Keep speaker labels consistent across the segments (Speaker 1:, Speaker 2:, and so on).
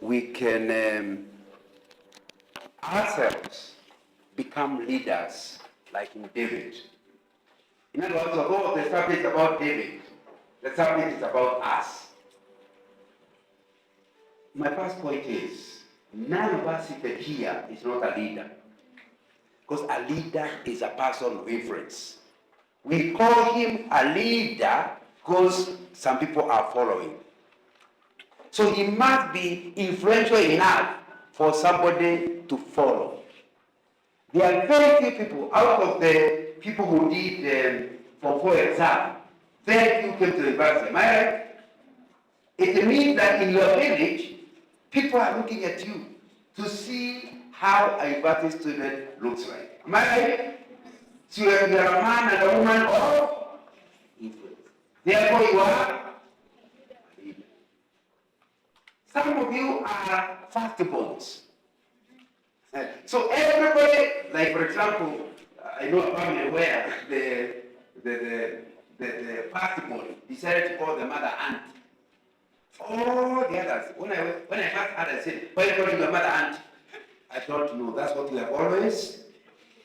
Speaker 1: we can ourselves become leaders like in David. In other words, although the subject is about David, the subject is about us. My first point is, none of us seated here is not a leader. Because a leader is a person of influence. We call him a leader because some people are following. So he must be influential enough for somebody to follow. There are very few people out of the people who did Form 4 exam, very few came to the university. Am I right? It means that in your village, people are looking at you to see how a university student looks like. Am I right? So you are a man and a woman of influence. Therefore, you are a leader. Some of you are firstborns. So everybody, like for example, I know a family where the firstborn decided to call the mother aunt. All the others, when I first heard, I said, why are you calling your mother aunt? I don't know. That's what we have always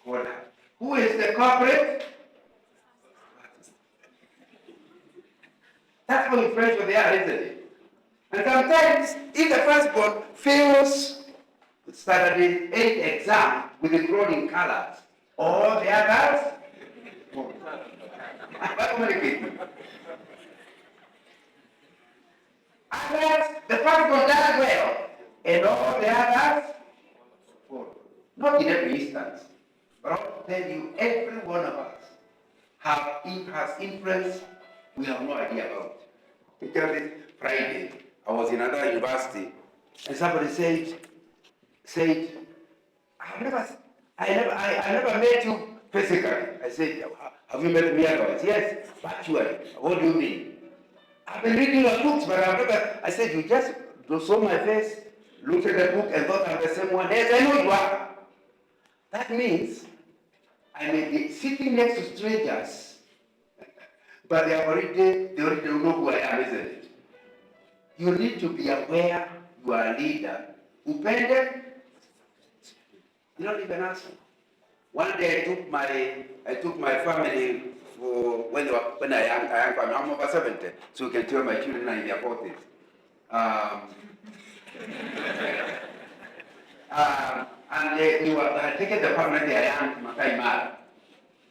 Speaker 1: called her. Who is the culprit? That's how influential they are, isn't it? And sometimes, if the firstborn fails Saturday 8 exam with the clothing colors, all the others, others, the firstborn does well, and all the others follow. Not in every instance, but I'll tell you, every one of us has influence we have no idea about. Until this Friday, I was in another university, and somebody said, I never met you physically. I said, have you met me otherwise? Yes, virtually. What do you mean? I've been reading your books, but I've never. I said, you just saw my face, looked at the book, and thought I'm the same one. Yes, I know you are. That means I may be sitting next to strangers, but they already know who I am, isn't it? You need to be aware you are a leader. Upende, you don't even answer. One day I took my family for when I am family. I'm over 70, so you can tell my children are in their 40s. And we had taken the family I am to Makai Mara.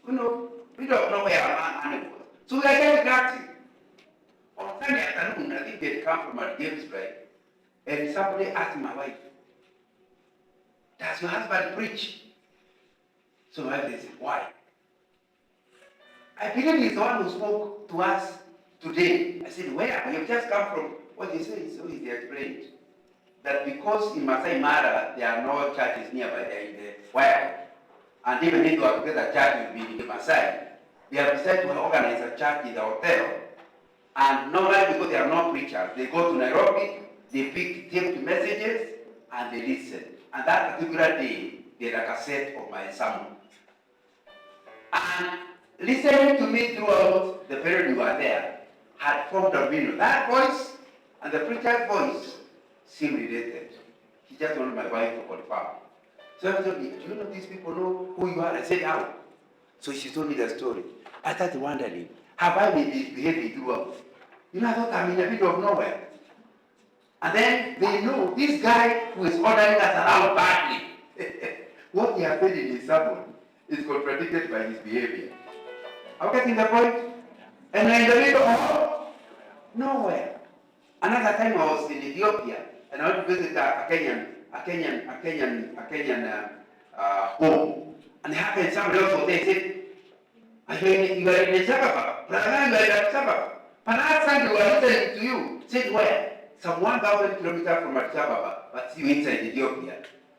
Speaker 1: You know, we don't know where our man was. So we are very glad. On Sunday afternoon, I think they come from a James break, and somebody asked my wife, does your husband preach? So my wife said, why? I believe he's the one who spoke to us today. I said, where? You've just come from what he said. So he explained that because in Masai Mara there are no churches nearby, they're in the wild. And even if you are to get a church in the Masai, they have decided to organize a church in the hotel. And normally, because they are not preachers, they go to Nairobi, they pick taped messages, and they listen. And that particular day, they had a cassette of my sermon. And listening to me throughout the period you were there had formed a opinion. That voice and the preacher's voice seemed related. He just wanted my wife to confirm. So I told me, do you know these people know who you are? I said, how? So she told me the story. I started wondering, have I been misbehaving throughout? You know, I thought I'm in a bit of nowhere. And then they know this guy who is ordering us around badly. What he has said in his sermon is contradicted by his behavior. Are you getting the point? And we're in the middle of nowhere. Another time I was in Ethiopia and I went to visit a Kenyan home. And it happened, somebody else was there, said, you are in the Sababa. You are in the Sababa. Perhaps Sunday we are listening to you. Said where? Some 1,000 kilometers from Addis Ababa, but still inside Ethiopia.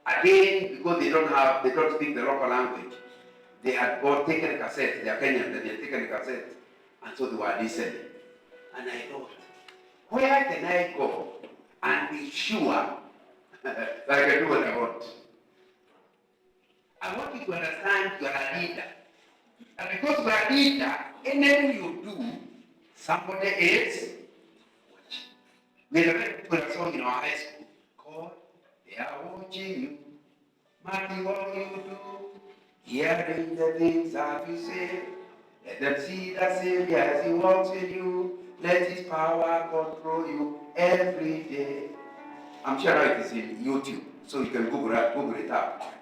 Speaker 1: Again, because they don't speak the local language, they had taken a cassette, they are Kenyans, they had taken a cassette, and so they were listening. And I thought, where can I go and be sure that I can do what I want? I want you to understand you are a leader. And because you are a leader, anything you do, somebody is watching. We had a song in our high school God, they are watching you, marking all you do, hearing the things that you say. Let them see the Savior as He walks in you. Let His power control you every day. I'm sure it is in YouTube, so you can Google it up.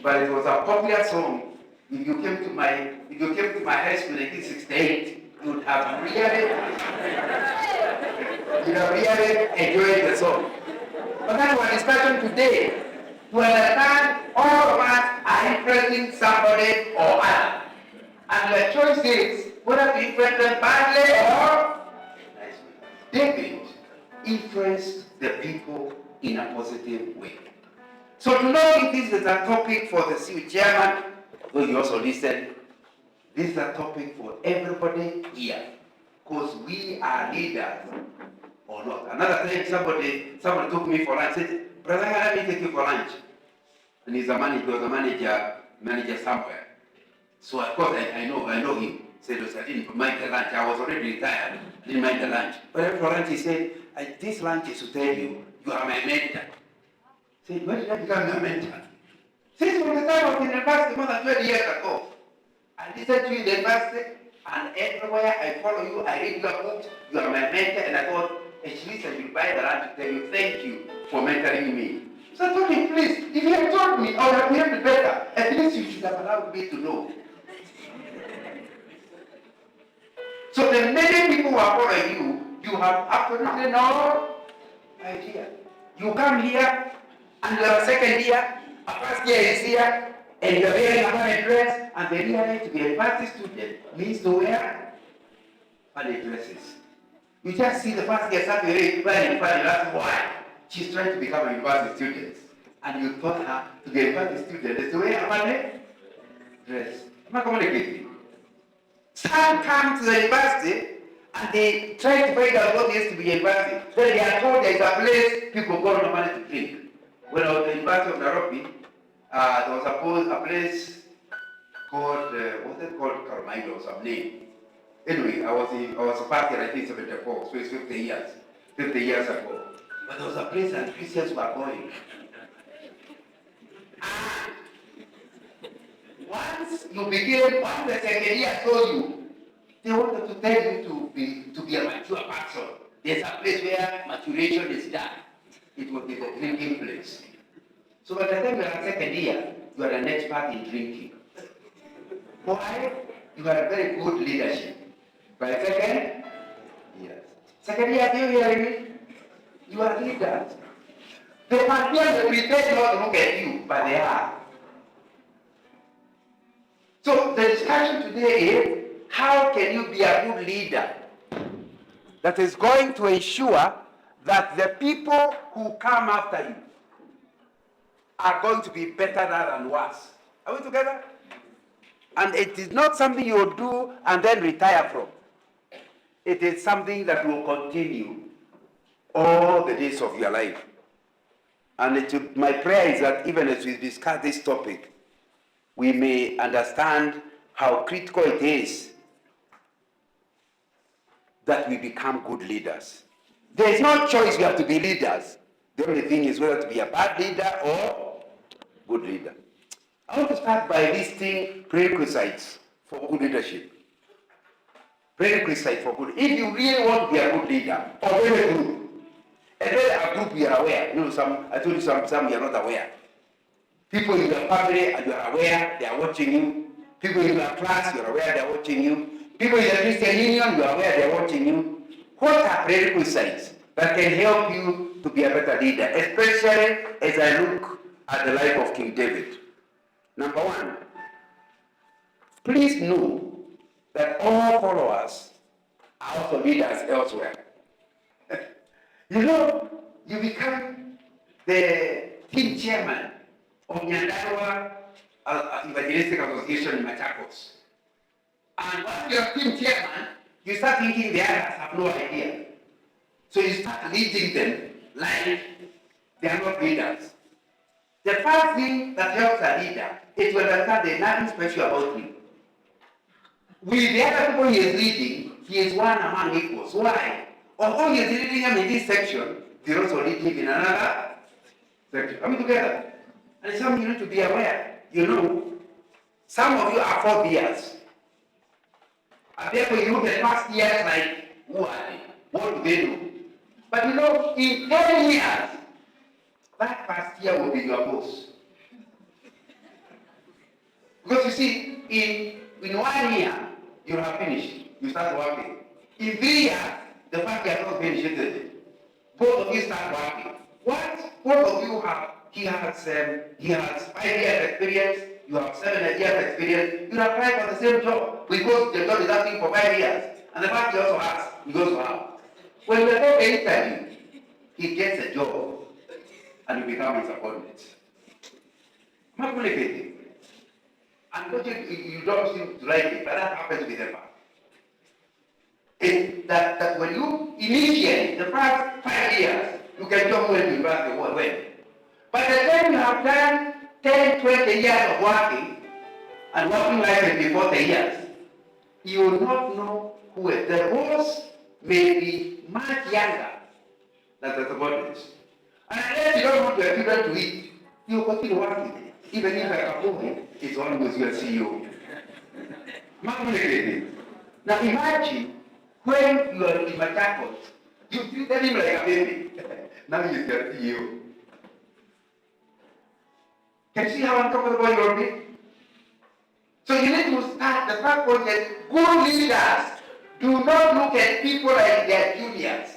Speaker 1: But it was a popular song. If you came to my high school in 1968, you would have really enjoyed the song. But that's our discussion today. To understand, all of us are influencing somebody or other. And the choice is whether to influence them badly or nicely. David influenced the people in a positive way. So tonight, if this is a topic for the CU chairman, though you also listen, this is a topic for everybody here. Because we are leaders or not. Another time, somebody took me for lunch, said, "Brother, let me take you for lunch." And he was a manager somewhere. So of course I know him. Said, I didn't mind the lunch. I was already retired. I didn't mind the lunch. But for lunch he said, "This lunch is to tell you, you are my mentor." I said, "When did I become your mentor?" Since from the time I was in university more than 20 years ago. I listened to you in the university, and everywhere I follow you, I read your books, you are my mentor, and I thought, at least I will buy the lunch to tell you, thank you for mentoring me. So I told him, please, if you had told me, I would have behaved better. At least you should have allowed me to know. So the many people who are following you, you have absolutely no idea. You come here, and you are a second year, a first year is here, and you are wearing a funny dress, and they realize to be a university student means to wear funny dresses. You just see the first year start wearing funny, that's why she's trying to become a university student. And you taught her to be a university student is to wear a funny dress. I'm not communicating. Some come to the university and they try to find out what it is to be a university. Then they are told there is a place people go normally to drink. When I was at the University of Nairobi, there was a place called, what's it called? Carmichael or some name. Anyway, I was a party in 1974, so it's 50 years ago. But there was a place that Christians were going. Once the second year told you, they wanted to tell you to be a mature person. There's a place where maturation is done. It will be the drinking place. So by the time you are a second year, you are an expert in drinking. Why? You are a very good leadership. By second? Yes. Second year, do you hear me? You are leaders. They might be able to pretend not to look at you, but they are. So the discussion today is, how can you be a good leader that is going to ensure that the people who come after you are going to be better rather than worse? Are we together? And it is not something you will do and then retire from. It is something that will continue all the days of your life. And my prayer is that even as we discuss this topic, we may understand how critical it is that we become good leaders. There is no choice we have to be leaders. The only thing is whether to be a bad leader or good leader. I want to start by listing prerequisites for good leadership. Prerequisite for good. If you really want to be a good leader, obey the group. And then a group you are aware. I told you some you are not aware. People in your family, and you are aware, they are watching you. People in your class, you are aware, they are watching you. People in the Christian Union, you are aware, they are watching you. What are prerequisites that can help you to be a better leader, especially as I look at the life of King David? Number one, please know that all followers are also leaders elsewhere. You become the team chairman of Nyandarua Evangelistic Association in Machakos. And once you're team chairman, you start thinking the others have no idea. So you start leading them like they are not leaders. The first thing that helps a leader is to understand there's nothing special about him. With the other people he is leading, he is one among equals. Why? Although he's leading him in this section, he's also leading him in another section. Are we together? And it's something you need to be aware. You know, some of you are 4 years. And therefore you look at past years like, who are they? What do they do? But you know, in 10 years, that past year will be your boss. Because you see, in 1 year, you have finished. You start working. In 3 years, the fact you have not finished it. Both of you start working. What? Both of you have, he has 5 years experience, you have 7 years experience, you apply for the same job because the job is asking for 5 years. And the fact he also has, he goes to have. When the job interview, he gets a job and you become his subordinate. Not really getting. And you don't seem to like it, but that happens with them. That when you initiate the first 5 years, you can jump when you pass the whole way. By the time you have done 10, 20 years of working, and working like it before 40 years, you will not know who is. The roles may be much younger than the subordinates. And unless you don't want your children to eat, you continue working. Even if I come home, it's always your CEO. Now imagine when you are in Machakos, you treat him like a baby. Now he's your CEO. Can you see how uncomfortable you will be? So you need to start, the first point is, good leaders do not look at people like their juniors.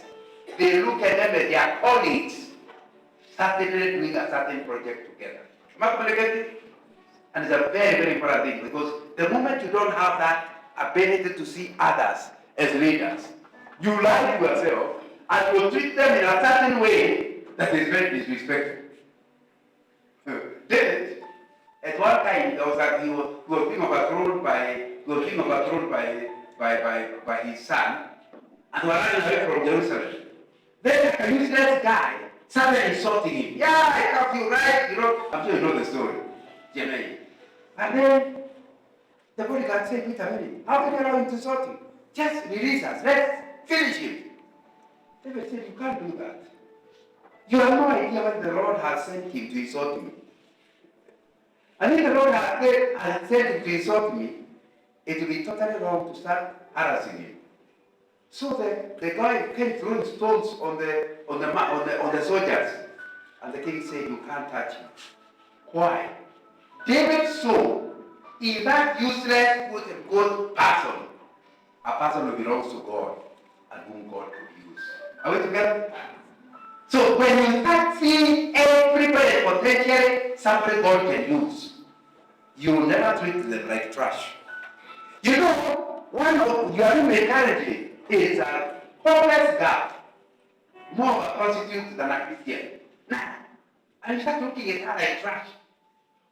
Speaker 1: They look at them as their colleagues, certainly doing a certain project together. And it's a very, very important thing, because the moment you don't have that ability to see others as leaders, you lie to yourself and you treat them in a certain way that is very disrespectful. David, at one time, there was he was being overthrown by his son, and was running away from Jerusalem. Then a useless guy started insulting him. Yeah, I have you right, I'm sure you know the story. Jermaine. And then the bodyguard said, wait a minute, how can you allow him to insult you? Just release us, let's finish him. David said, you can't do that. You have no idea what the Lord has sent him to insult me. And if the Lord has sent him to insult me, it will be totally wrong to start harassing him. So the guy came throwing stones on the soldiers. And the king said, you can't touch him. Why? David saw in that useless, good person, a person who belongs to God and whom God could use. Are we together? So when you start seeing everybody potentially somebody God can use, you will never treat them like trash. You know, one of your mentality is a homeless guy, more of a prostitute than a Christian. Now, and you start looking at her like trash.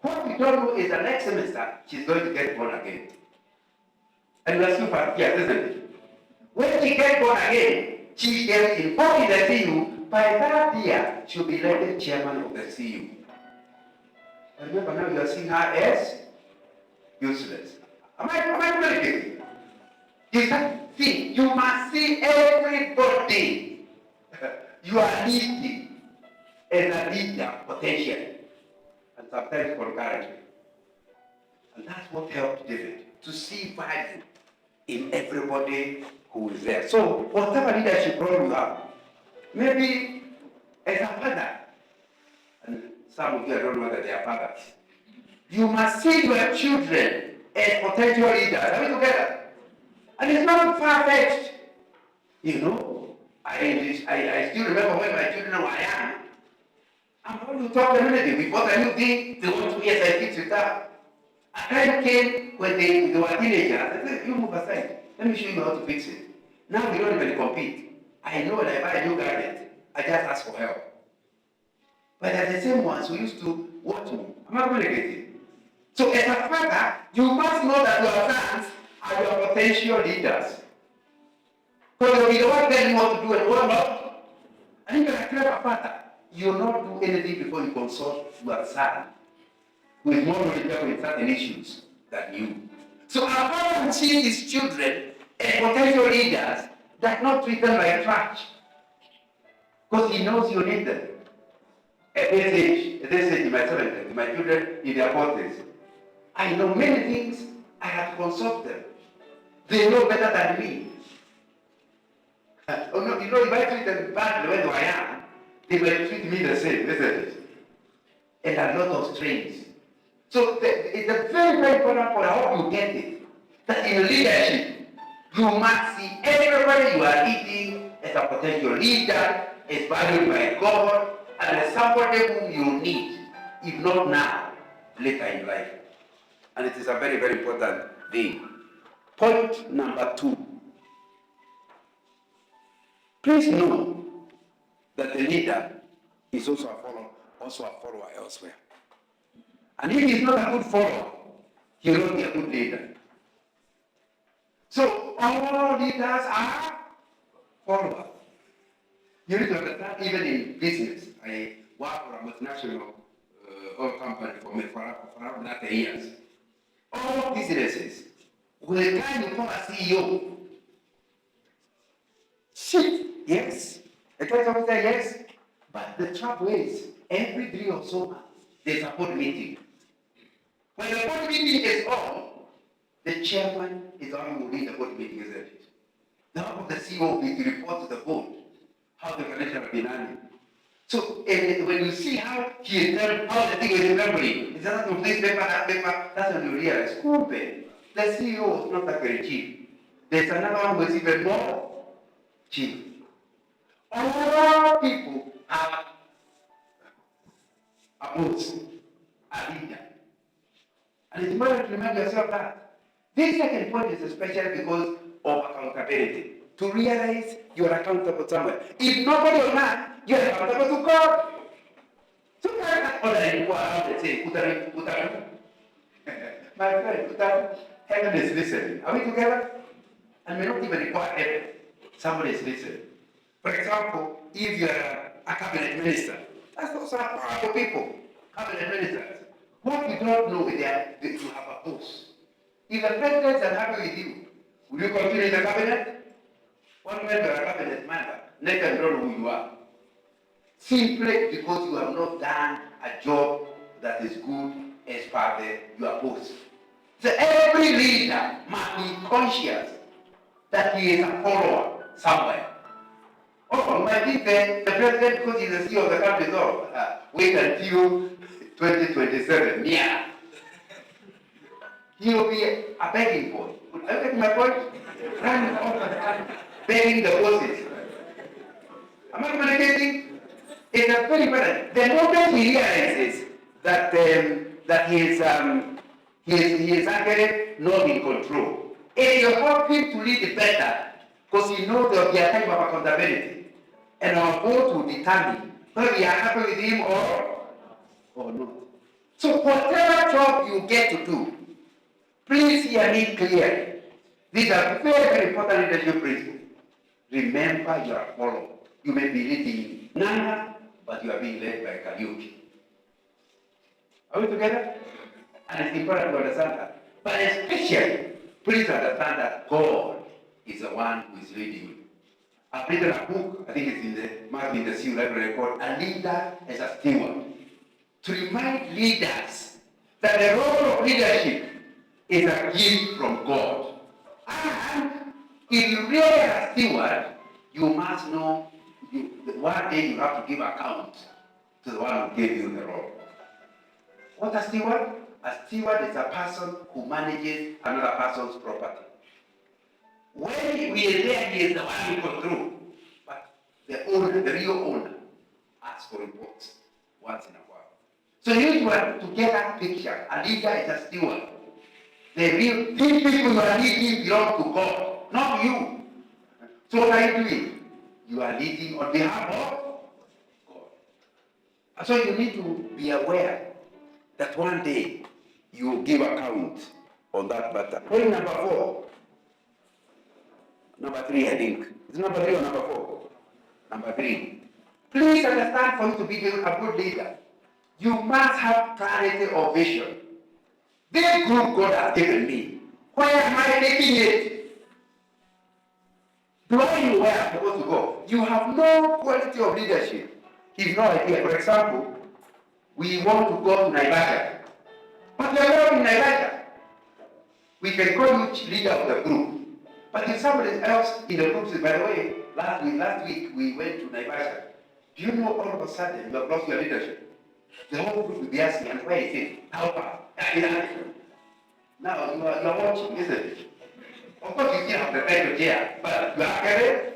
Speaker 1: What we don't know is the next semester she's going to get born again. And we're super here, isn't it? When she gets born again, she gets involved in the CU. By that year, she'll be elected chairman of the CU. Remember now you are seeing her as useless. Am I communicating? You must see everybody you are leading as a leader potentially. And sometimes concurrently. And that's what helped David to see value in everybody who is there. So whatever leadership role you have, maybe as a father, and some of you I don't know that they are fathers, you must see your children as potential leaders. Are we together? And it's not far-fetched. I still remember when my children were young. I'm going to talk community. Before the new thing, they want to hear scientific with that. A time came when they were teenagers. I said, you move aside. Let me show you how to fix it. Now we don't even compete. I know when I buy a new gadget, I just ask for help. But they're the same ones who used to watch me. I'm not communicating. So as a father, you must know that your sons are your potential leaders. Because they'll be the one telling you what to do and what not. And if you're a clever father, you will not do anything before you consult your son who is more knowledgeable in certain issues than you. So our father sees his children as potential leaders does not treat them like trash. Because he knows you need them. At this age in my 70s, my children in their 40s, I know many things. I have to consult them. They know better than me. Oh, no, if I treat them badly when I am, they will treat me the same, isn't it? And a lot of strains. So it's a very, very important point. I hope you get it. That in leadership, you must see everybody you are leading as a potential leader, as valued by God, and as somebody whom you need, if not now, later in life. And it is a very, very important thing. Point number 2. Please know that the leader is also a follower elsewhere. And if he's not a good follower, he will not be a good leader. So all leaders are followers. You need to understand, even in business. I work for a multinational oil company for around 30 years. All businesses, with the time you call a CEO, shit, yes. The client always say yes. But the trouble is, every 3 or so months, there's a board meeting. When the board meeting is on, the chairman is the one who lead the board meeting, isn't it? Now the CEO will report to the board how the financial have been handled. So when you see how he is done, how the thing is remembering, it's not to this paper, that paper, that's when you realize, the CEO is not that very cheap. There's another one who is even more cheap. All people have a boss, a leader. And it's important to remind yourself that. This second point is especially because of accountability. To realize you are accountable somewhere. If nobody or not, you are accountable to God. So you can't order go around and say, Utaru. My friend, Utaru, heaven is listening. Are we together? And may not even require heaven. Somebody is listening. For example, if you are a cabinet minister, that's also a powerful people. Cabinet ministers. What you don't know is that you have a boss. If the president is unhappy with you, will you continue in the cabinet? One member of a cabinet member, let them know who you are. Simply because you have not done a job that is good as per your post. So every leader must be conscious that he is a follower somewhere. Oh, I think the president, because he's the CEO of the country, wait until 2027. Yeah. He will be a begging boy. Are you getting my point? Running all the time, begging the bosses. Am I communicating? It's a very important. The moment he realizes that he is actually not in control, it will help him to lead better because he knows there will be a time of accountability, and our vote will determine whether we are happy with him or not. So whatever job you get to do, please hear me clearly. These are very, very important leadership principles. Remember you are a follower. You may be leading Nana, but you are being led by Kariuki. Are we together? And it's important to understand that. But especially, please understand that God is the one who is leading you. I've written a book, I think it's might be in the CU library, called A Leader as a Steward. To remind leaders that the role of leadership is a gift from God. And if you really are a steward, you must know one day you have to give account to the one who gave you the role. What a steward? A steward is a person who manages another person's property. When we are there, he is the one in control. But the owner, the real owner, asks for reports once in a while. So you want to get that picture. A leader is a steward. These people you are leading belong to God, not you. So what are you doing? You are leading on behalf of God. So you need to be aware that one day you will give account on that matter. Point number 4. Number 3, I think. Is it number 3 or number 4? Number 3. Please understand, for you to be a good leader, you must have clarity of vision. This group God has given me, where am I taking it? Planning where I'm supposed to go. You have no quality of leadership. You've no idea. For example, we want to go to Naivasha, but we are not in Naivasha. We can call you leader of the group, but if somebody else in the group says, by the way, last week we went to Naivasha. Do you know all of a sudden you have lost your leadership? The whole group will be asking, and where is it? How far? Now you are watching, isn't it? Of course, you still have the title here, but you are actually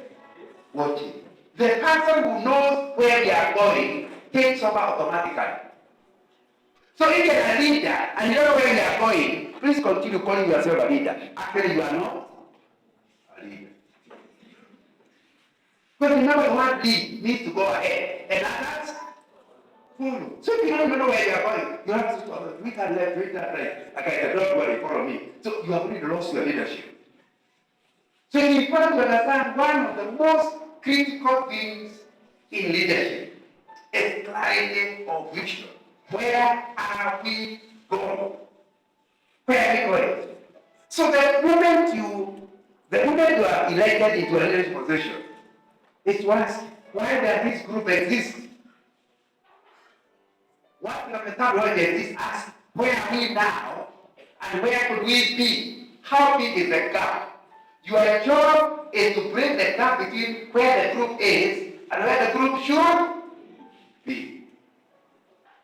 Speaker 1: watching. The person who knows where we are going takes over automatically. So if you are a leader and you don't know where you are going, please continue calling yourself a leader. Actually, you are not a leader. Because the number one lead needs to go ahead and others follow. So if you don't even know where you are going, you have to follow. We can left, we can right. Okay, don't worry, follow me. So you have already lost your leadership. So it's important to understand one of the most critical things in leadership is clarity of vision. Where are we going? Where are we going? So the moment you are elected into a leadership position, it's to ask, why does this group exist? What you understand why they exist, ask, where are we now? And where could we be? How big is the gap? Your job is to bridge the gap between where the group is and where the group should be.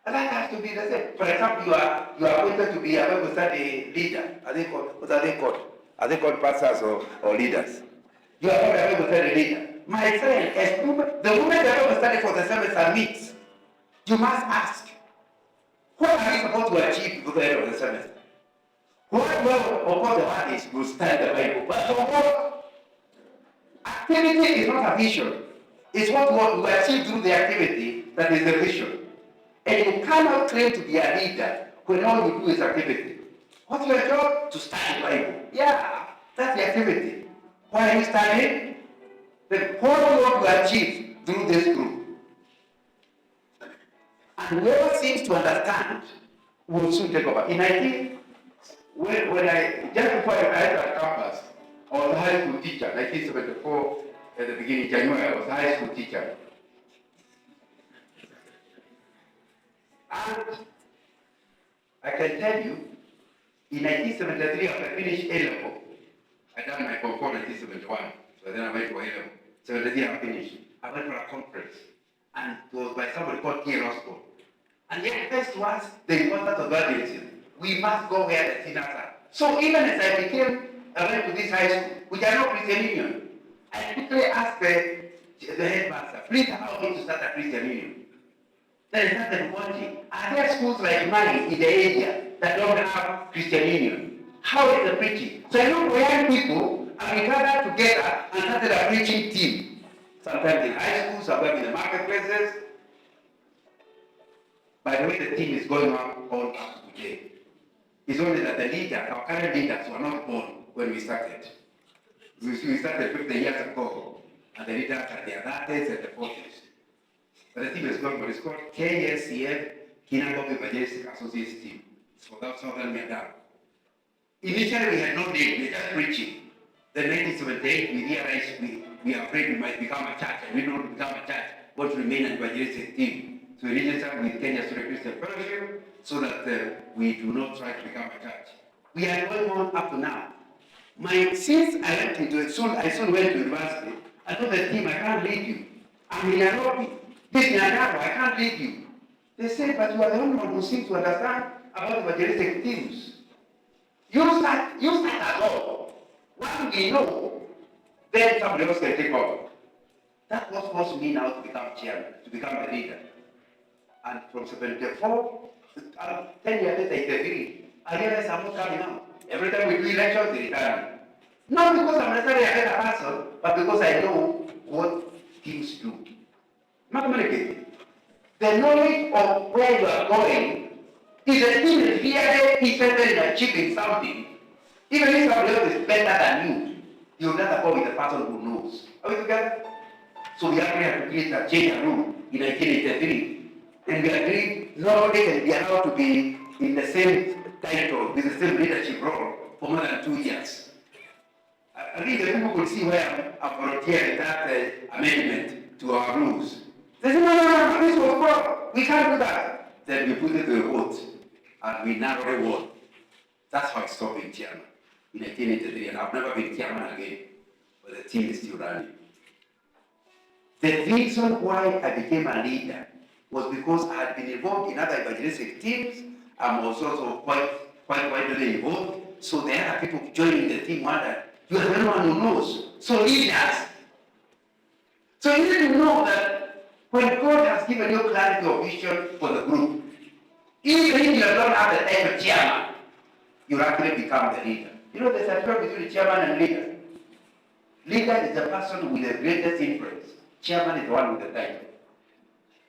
Speaker 1: And that has to be the same. For example, you are appointed to be a Bible study leader. What are they called? Are they called pastors or leaders? You are not a Bible study leader. My friend, the moment the Bible study for the semester meets, you must ask, what are we supposed to achieve before the end of the semester? What level of what the one is to study the Bible? But what activity is not a vision. It's what we achieve through the activity that is the vision. And you cannot claim to be a leader when all you do is activity. What's your job? To study the Bible. Yeah, that's the activity. Why are you studying? Then what do you want to achieve through this group? And whoever seems to understand will soon take over. In 19, just before I entered campus, I was a high school teacher. 1974, at the beginning, January, I was a high school teacher. And I can tell you, in 1973, after I finished A-level, I done my Form 4 in 1971. So then I went to A-level. 73, I finished. I went for a conference. And it was by somebody called K. Roscoe. And yet, first to us, the importance of evangelism. We must go where the sinners are. So even as I went to this high school, which are not Christian Union, I quickly asked the headmaster, please allow me to start a Christian Union. Then I started watching, are there schools like mine in the area that don't have Christian Union? How is the preaching? So I looked for young people, and we gathered together and started a preaching team. Sometimes in high schools, sometimes in the marketplaces. By the way, the team is going on all up to today. It's only that the leaders, our current leaders, were not born when we started. We started 50 years ago, and the leaders are their 30s and the 40s. But the team is going on. It's called KSCF, Kinagogo Evangelistic Associates Team. So that's Southern Mindanao. Initially, we had no name, we were just preaching. Then 1978, we realized we are afraid we might become a church, and we don't want to become a church, but to remain an evangelistic team. So we registered with Kenya Student Christian Fellowship so that we do not try to become a church. We are going on up to now. Since I went into it, I soon went to university. I told the team, I can't lead you. I'm in Nairobi. This is Nairobi, I can't lead you. They said, but you are the only one who seems to understand about evangelistic teams. You start at all. When we know, then somebody else can take over. That's what forced me now to become chairman, to become the leader. And from 74, 10 years later, 83, I realized I'm not coming out. Every time we do elections, they retire me. Not because I'm necessarily a better person, but because I know what things do. Not communicating. The knowledge of where you are going is a thing that really interested in achieving something. Even if somebody else is better than you, you'll rather go with the person who knows. Are we together? So we actually have to create a change rule in 1983. And we agreed nobody can be allowed to be in the same title with the same leadership role for more than 2 years. At least the people could see where I volunteered that amendment to our rules. They said, no, this was wrong. We can't do that. Then we put it to a vote, and we narrowly won. That's how I stopped being chairman in 1983, and I've never been chairman again, but the team is still running. The reason why I became a leader was because I had been involved in other evangelistic teams. I'm also quite widely involved. So there are people joining the team wonder, you are the only one who knows. So lead us. So you need to know that when God has given you clarity of vision for the group, even if you don't have the title of chairman, you actually become the leader. You know, there's a difference between the chairman and leader. Leader is the person with the greatest influence. Chairman is the one with the title.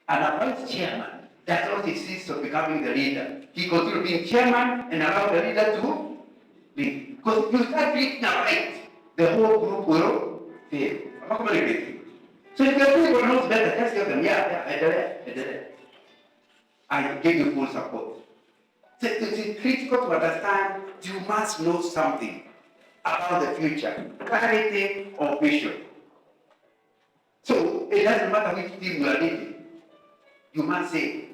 Speaker 1: And a vice chairman does not insist on becoming the leader. He continues being chairman and allow the leader to lead. Because if you start leading right, the whole group will fail. I'm not communicating. So if the people knows better, just tell them, yeah, I did it. I give you full support. So it's critical to understand you must know something about the future, clarity of vision. So it doesn't matter which team you are leading. You must say,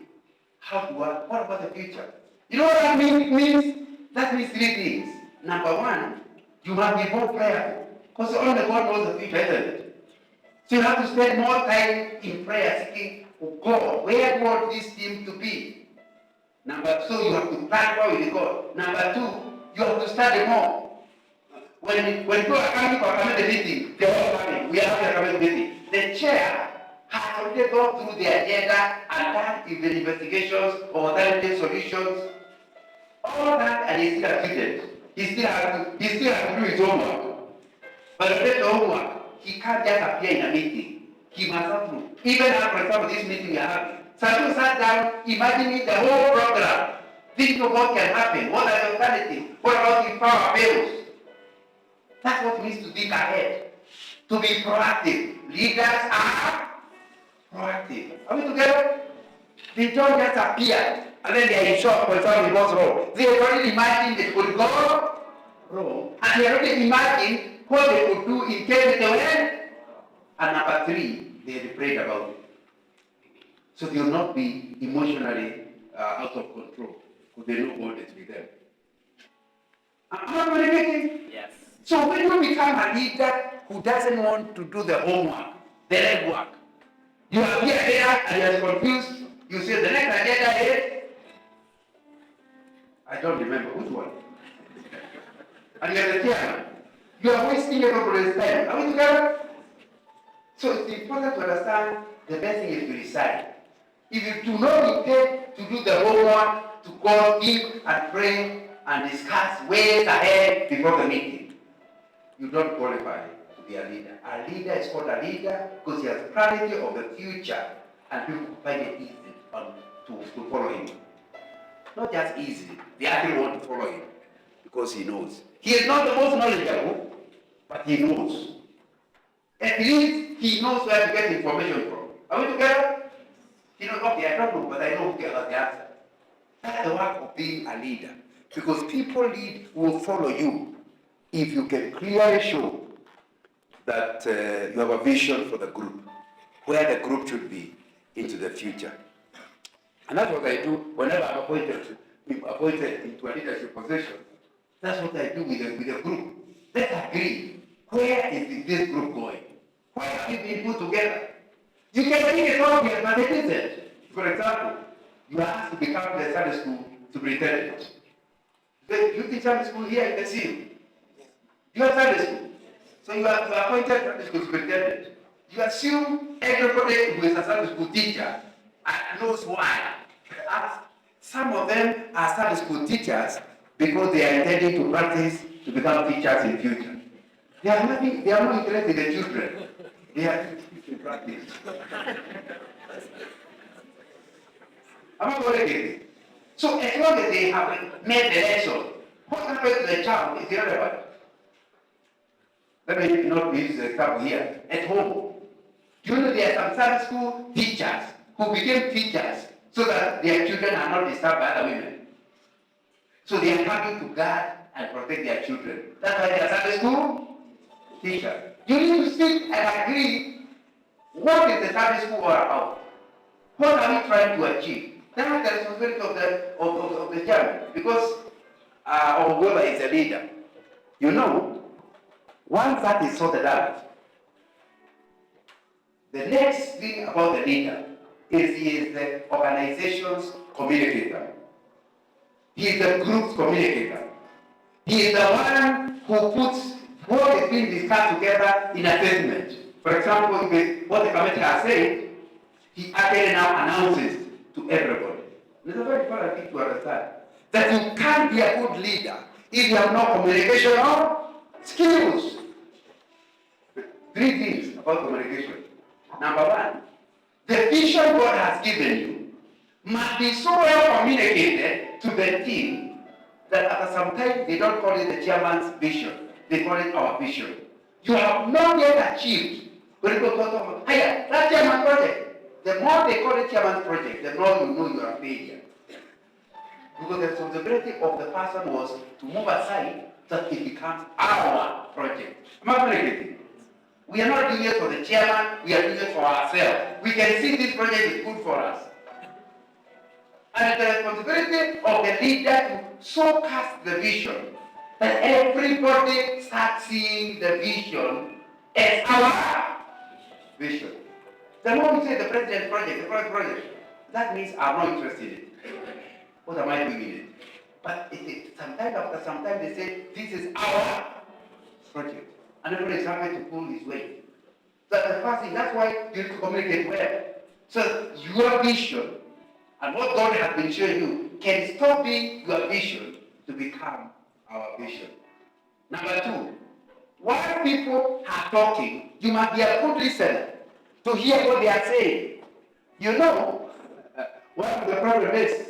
Speaker 1: what about the future? You know what that means? That means three things. Number one, you must be more prayerful. Because only God knows the future, isn't it? So you have to spend more time in prayer, seeking God, where do you want this team to be? Number two, you have to plan with God. Number two, you have to study more. When people are coming for a committee meeting, they're all coming. We are having a committee meeting. The chair has already gone through the agenda and done the investigations or alternative solutions. All that, and he's still a student. He still has to do his homework. But the homework, he can't just appear in a meeting. He must have to. Even after, for example, this meeting we are having. Satu sat down, imagining the whole program. Think of what can happen. What are the alternatives? What about if power fails? That's what means to think ahead. To be proactive. Leaders are proactive. Are we together? They don't just appear and then they are in shock when something goes wrong. They already imagine it could go wrong. And they already imagine what they could do in case it went. And number three, they prayed about it. So they will not be emotionally out of control because they know God is with them. Am I communicating? Yes. So when you become a leader who doesn't want to do the homework, the legwork, you appear there and you're confused. You say the next agenda is, I don't remember which one. And you're the chairman. You are wasting everybody's time. Are we together? So it's important to understand the best thing is to decide. If you do not intend to do the homework, to go in and pray and discuss ways ahead before the meeting, you don't qualify to be a leader. A leader is called a leader because he has clarity of the future and people find it easy to follow him. Not just easy, they actually want to follow him because he knows. He is not the most knowledgeable, but he knows. At least he knows where to get information from. Are we together? You know, okay, I don't know, but I know the answer. That's the work of being a leader. Because people will follow you if you can clearly show that you have a vision for the group, where the group should be into the future. And that's what I do whenever I'm appointed into a leadership position. That's what I do with the group. Let's agree. Where is this group going? Why have you been put together? You can think it's obvious, but it isn't. For example, you are asked to become the Sunday school superintendent. You teach Sunday school here in the city. You are Sunday school. So you are appointed Sunday school superintendent. You assume everybody who is a Sunday school teacher knows why. Some of them are Sunday school teachers because they are intending to practice to become teachers in future. They are not interested in the children. They are to practice. I'm not going to get it. So as long as they have made the lesson, what happens to the child is irrelevant. Let me not use the example here. At home, you know there are some Sunday school teachers who became teachers so that their children are not disturbed by other women. So they are having to guard and protect their children. That's why they are Sunday school teacher. You need to sit and agree what is the Sunday school all about. What are we trying to achieve? That's the responsibility of the chairman, because or whoever is the leader. You know, once that is sorted out, the next thing about the leader is he is the organization's communicator. He is the group's communicator. He is the one who puts what is being discussed together in a statement. For example, what the committee has said, he actually now announces to everybody. It's a very important thing to understand. That you can't be a good leader if you have no communication or skills. Three things about communication. Number one, the vision God has given you must be so well communicated to the team that at some time they don't call it the chairman's vision, they call it our vision. You have not yet achieved. When you go to talk, hey, that chairman project. The more they call it chairman's project, the more you know you are a failure. Because the responsibility of the person was to move aside so that it becomes our project. Am I communicating? We are not doing it for the chairman, we are doing it for ourselves. We can see this project is good for us. And the responsibility of the leader to so cast the vision that everybody starts seeing the vision as our vision. The moment you say the president project, the project, that means I'm not interested in it. What am I doing in it? But sometimes after some time they say, this is our project. And everybody is happy to pull his weight. That's the first thing. That's why you need to communicate well. So your vision and what God has been showing you can stop being your vision to become our vision. Number two, while people are talking, you must be a good listener to hear what they are saying. You know, what the problem is,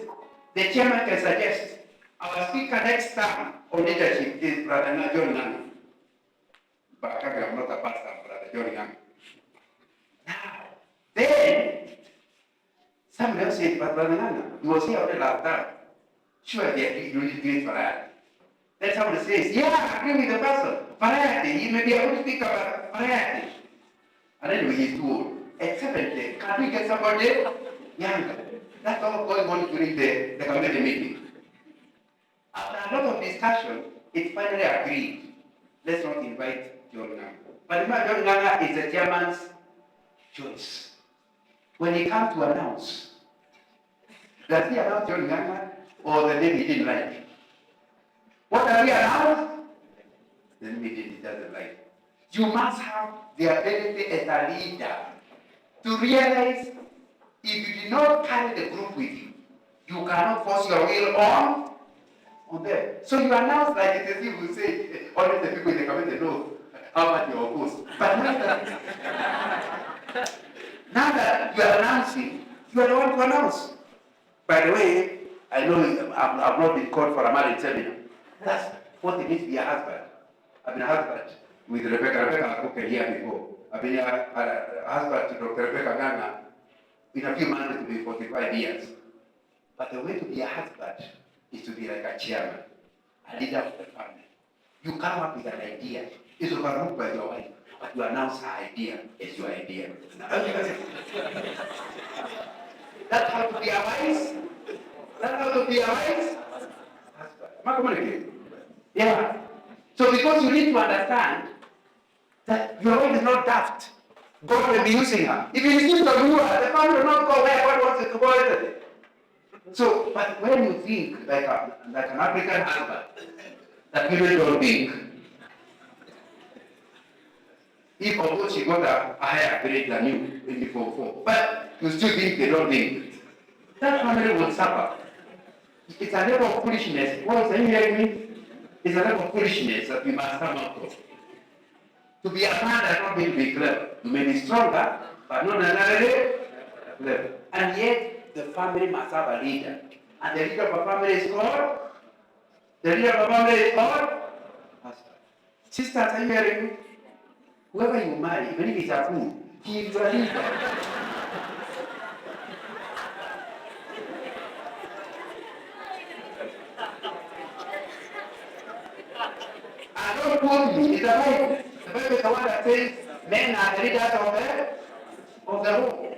Speaker 1: the chairman can suggest our speaker next time on leadership is Brother John Nanga. But I'm not a pastor, Brother John Nanga. Now, then, somebody else said, but Brother Nanga, you was here only last time. Sure, you need to do it for that. Then somebody says, yeah, I agree with the person. Variety, he may be a good speaker, but variety. And then we is too old. Except can we get somebody younger? That's all going on during the committee meeting. After a lot of discussion, it's finally agreed. Let's not invite John Nganga. But remember, John Nganga is the chairman's choice. When he comes to announce, does he announce John Nganga or the name he didn't like? What does he announce? The name he doesn't like. You must have the ability as a leader to realize if you did not carry the group with you, you cannot force your will on them. So you announce like it is you will say, always the people in the community know how much you oppose. But now that you are announcing, you are the one to announce. By the way, I know I've not been called for a marriage seminar. That's what it means to be a husband. I've been a husband with Rebecca. Rebecca has spoken here before. I've been a husband to Dr. Rebecca Nganga. In a few months, it will be 45 years. But the way to be a husband is to be like a chairman, a leader of the family. You come up with an idea. It's overlooked by your wife, but you announce her idea as your idea. That's how to be a wise. That's how to be a wise husband. Am I communicating? Yeah. So because you need to understand that your wife is not daft. God will be using her. If you insist on her, the family will not go where God wants it to go, isn't it? So, but when you think like an African husband, that women don't think, if although she got a higher grade than you in the Form 4, but you still think they don't think, that family will suffer. It's a level of foolishness. What are you hearing me? It's a level of foolishness that we must come out of. To be a man does not mean to be clever. You may be stronger, but not necessarily clever. And yet, the family must have a leader. And the leader of a family is called? The leader of a family is called? Husband. Sisters, are you hearing me? Whoever you marry, even if it's a fool, he is your leader. I don't quote me, it's a Bible. The Bible is the one that says men are the leaders of the home.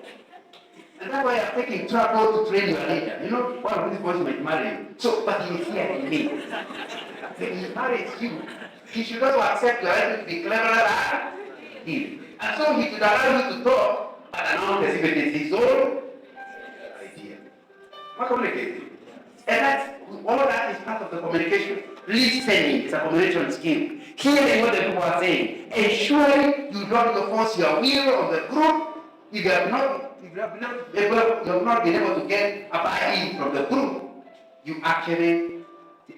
Speaker 1: And that's why I'm taking trouble to train your leader. You know, one of these boys might marry you. So, but he is here in me. When he marries you, he should also accept your ability to be cleverer than him. And so he should allow you to talk, but announce as if it is his own idea. Not communicating. And that's, all that is part of the communication. Listening is a communication skill. Hearing what the people are saying. Ensuring you don't force your will on the group. If you have not been able to get a buy-in from the group, you actually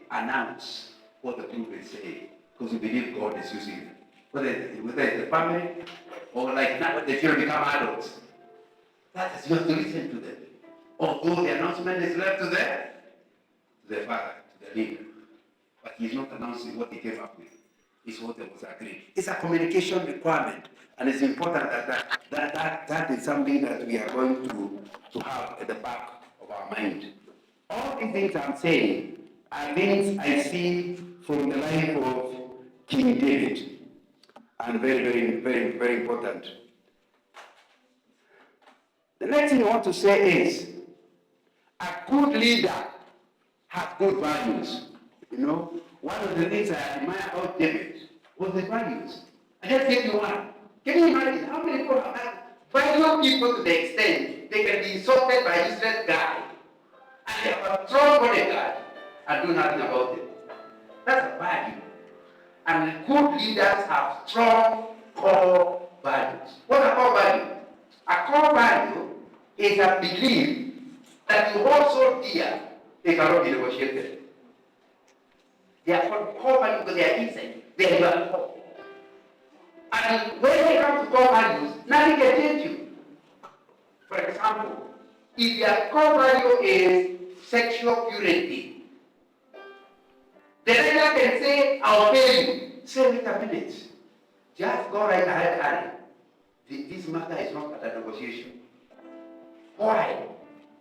Speaker 1: announce what the group is saying. Because you believe God is using it. Whether it's the family or like now when the children become adults. That is just to listen to them. Although the announcement is left to the father, to the leader. But he's not announcing what he came up with. It's what was agreed. It's a communication requirement. And it's important that is something that we are going to have at the back of our mind. All these things I'm saying are things I see from the life of King David. And very, very, very, very important. The next thing I want to say is, a good leader has good values. You know, one of the things I admire about David was the values. I just give you one. Can you imagine how many people have value people to the extent they can be insulted by a useless guy and they have a strong bodyguard and do nothing about it? That's a value. And good leaders have strong core values. What are core values? A core value is a belief that you hold so dear, they cannot be negotiated. They are called core values because they are inside. They are your core. And when they come to core values, nothing can change you. For example, if your core value is sexual purity, the leader can say, I'll pay you. Say, wait a minute. Just go right ahead, Harry. This matter is not at a negotiation. Why?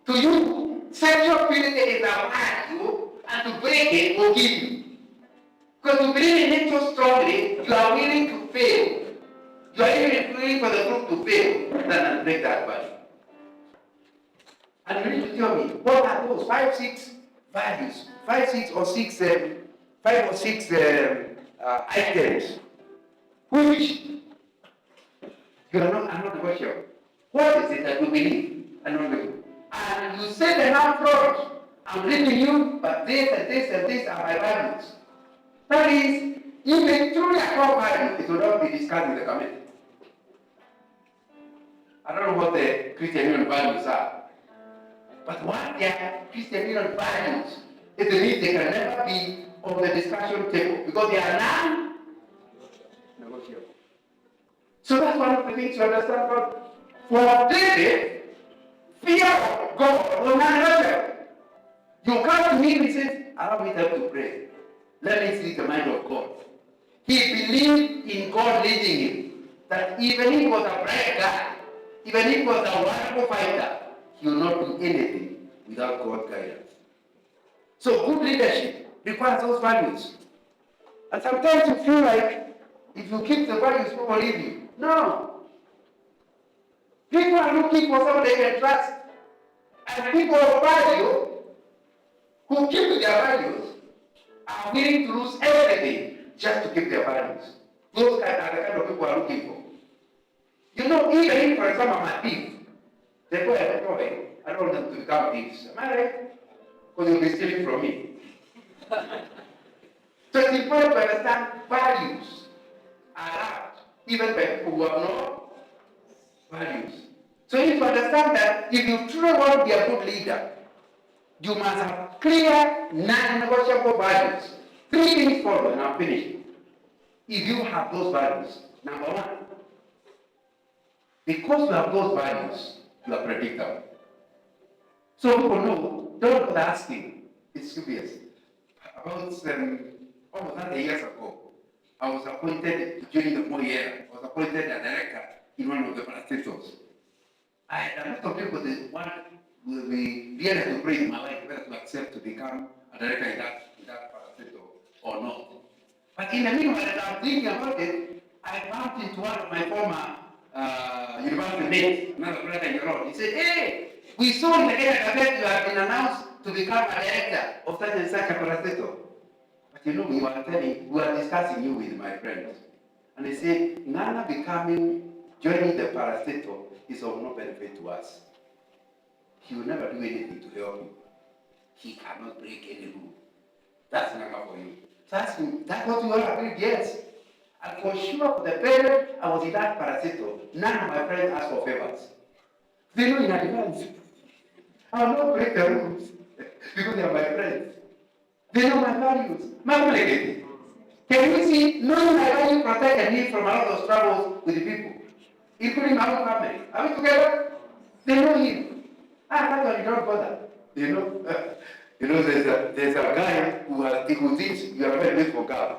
Speaker 1: To you, sexual purity is a value, and to break it will give you. Because you believe in it so strongly, you are willing to fail. You are even willing for the group to fail than to break that value. And you need to tell me, what are those 5, 6 values? 5 or 6 items which you are not, I'm not quite sure. What is it that we believe and not believe? And you say them up front, I'm leaving you, but this and this and this are my values. That is, if they truly are core values, it will not be discussed in the committee. I don't know what the Christian Union values are, but what their Christian Union values, it means they can never be on the discussion table because they are non-negotiable. So that's one of the things you understand. But for David, fear of God was non-negotiable. You come to him and says, allow me to pray. Let me see the mind of God. He believed in God leading him. That even if he was a bright guy, even if he was a wonderful fighter, he will not do anything without God's guidance. So good leadership requires those values. And sometimes you feel like if you keep the values, people leave you. No. People are looking for someone they can trust. And people of value who keep to their values are willing to lose everything just to keep their values. Those are the kind of people are looking for. You know, even if, for example, I'm a thief, they go and employ, I don't want them to become thieves. Am I right? Because you'll be stealing from me. So it's important to understand values are loved, even by people who have no values. So you need to understand that if you truly want to be a good leader, you must have clear, non-negotiable values. 3 things follow, and I'm finished. If you have those values, number 1, because you have those values, you are predictable. So people know, don't bother asking. It's curious. About almost 30 years ago, I was appointed during the Moi era. I was appointed a director in one of the parastations. I had a lot of people that will be really to pray in my life whether to accept to become a director in that parastation or not. But in the meanwhile, that I'm thinking about it, I bumped into one of my former university mates, another brother in the road. He said, hey, we saw in the Kenya Gazette you have been announced to become a director of such and such a parastatal. But you know, we were discussing you with my friends. And they said, Nana joining the parastatal is of no benefit to us. He will never do anything to help you. He cannot break any rule. That's Nana for you. That's what we all agreed, yes. And for sure, for the period I was in that parastatal, none of my friends asked for favors. They know in advance. I will not break the rules because they are my friends. They know my values. Can you see, knowing my value protected me from a lot of troubles with the people, including my own family. Are we together? They know him. That's why you don't bother. There's a guy who thinks you are very good for God.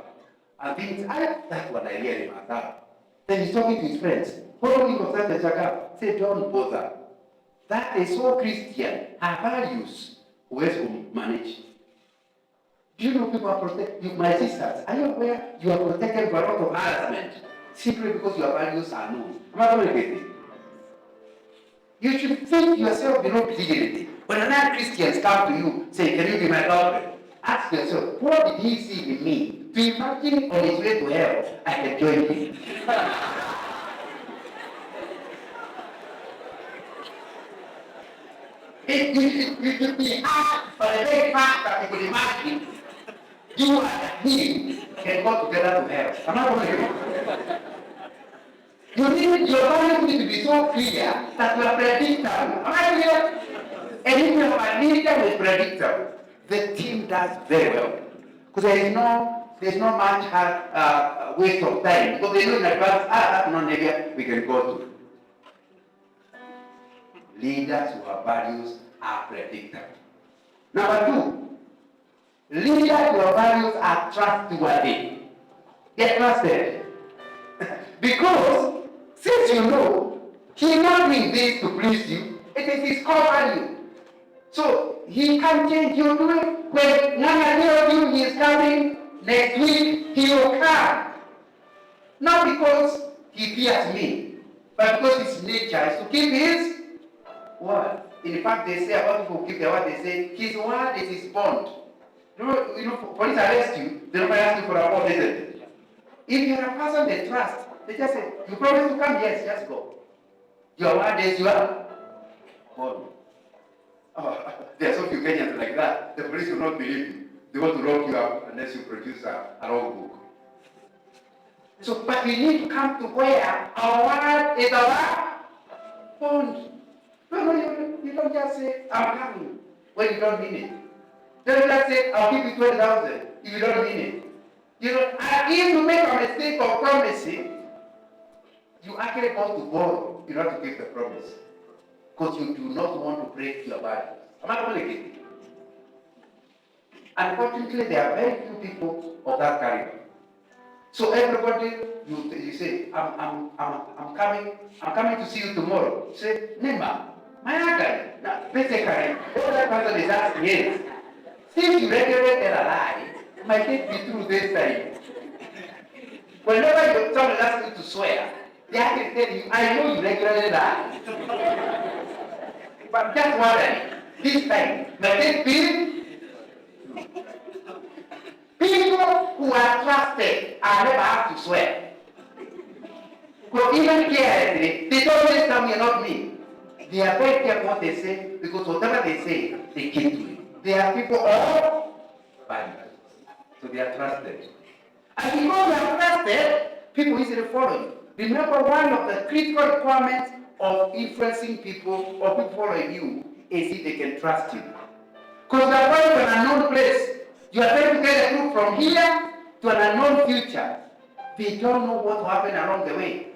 Speaker 1: And thinks, that's what I hear him about. Then he's talking to his friends. What do you consider the chaka? Say, don't bother. That is so Christian. Her values, where's to manage? Do you know people are protected? My sisters, are you aware you are protected by a lot of harassment simply because your values are known? Am I communicating? You should think yourself below dignity. When non-Christians come to you, say, can you be my girlfriend? Ask yourself, what did he see in me? To imagine on his way to hell, I can join him. It should be hard for the very fact that you could imagine you and him can go together to hell. Am I communicating? You need your values need to be so clear that you are predictable. Am I clear? And if you have a leader who is predictable, the team does very well. Because there's no much waste of time. Because they know in advance, that's not an area we can go to. Leaders who have values are predictable. Number two, leaders who have values are trustworthy. Get trusted. Because since you know he not doing this to please you, it is his core value. So he can't change your doing. When Nana tells you he is coming next week, he will come. Not because he fears me, but because his nature is to keep his word. In fact, they say about people who keep their word, they say his word is his bond. Police arrest you, they don't ask you for a bond, isn't it? If you're a person they trust, they just say, you promise to come? Yes, just go. Your word is your bond. Oh, there are so few Kenyans like that. The police will not believe you. They want to lock you up unless you produce a wrong book. So, but we need to come to where our word is our bond. No, you don't just say, I'm coming, when you don't mean it. Don't just say, I'll give you 20,000 if you don't mean it. If you make a mistake of promising, you actually want to borrow in order to keep the promise. Because you do not want to break your word. Am I communicating? Unfortunately, there are very few people of that caliber. So everybody, you say, I'm coming to see you tomorrow. You say, Nema, my guy. Now, basically, all that person is asking is, since you regularly tell a lie, might it be true this time? Whenever your child asks you to swear, they have to tell you, I know you regularly lie. But just wondering, this time, might it be? People who are trusted are never asked to swear. But even carelessly, they don't just tell me, not me. They are very careful what they say, because whatever they say, they keep to it. They are people of value. So they are trusted. And because they are trusted, people easily follow you. Remember, one of the critical requirements of influencing people or people following you is if they can trust you. Because you are going to an unknown place. You are trying to get a group from here to an unknown future. They don't know what will happen along the way.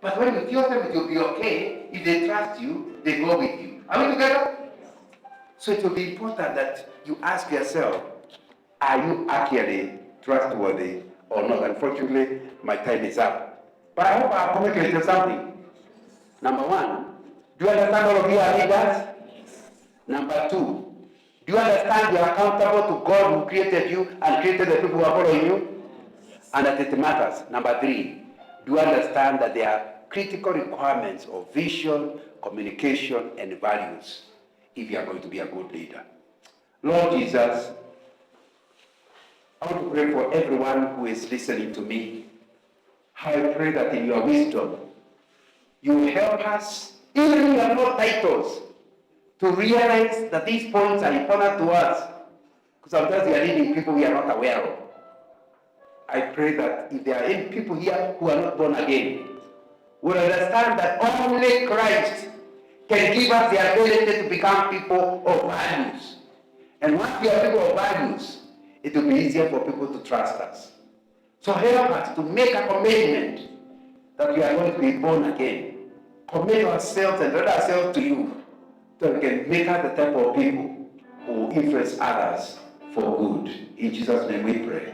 Speaker 1: But when you tell them it will be okay, if they trust you, they go with you. Are we together? So it will be important that you ask yourself, are you actually trustworthy or not? Unfortunately, my time is up. But I hope I have communicated something. Number one, do you understand all of you are leaders? Number two, do you understand you are accountable to God who created you and created the people who are following you? And that it matters. Number three, do understand that there are critical requirements of vision, communication, and values if you are going to be a good leader. Lord Jesus, I want to pray for everyone who is listening to me. I pray that in your wisdom, you help us, even if we have no titles, to realize that these points are important to us. Because sometimes we are leading people we are not aware of. I pray that if there are any people here who are not born again, will understand that only Christ can give us the ability to become people of values. And once we are people of values, it will be easier for people to trust us. So help us to make a commitment that we are going to be born again. Commit ourselves and let ourselves to you, so we can make us the type of people who influence others for good. In Jesus' name we pray.